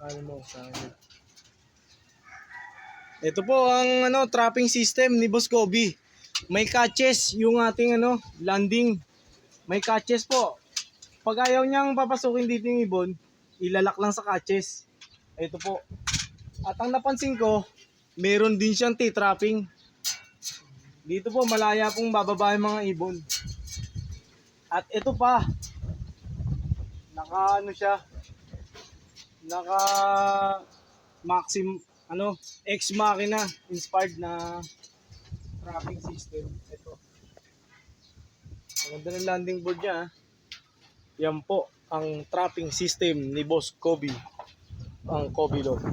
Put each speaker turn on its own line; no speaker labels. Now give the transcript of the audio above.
Ano mo sa akin. Ito po ang trapping system ni Boss Kobe. May catches yung ating landing. May catches po. Pag ayaw niyang papasukin dito yung ibon, ilalak lang sa catches. Ito po. At ang napansin ko, meron din siyang T-trapping. Dito po malaya pong bababa yung mga ibon. At ito pa, naka maxim ex machina inspired na trapping system. Ito. Ang ganda ng landing board niya. Yan po ang trapping system ni Boss Kobe, ang Kobe Log.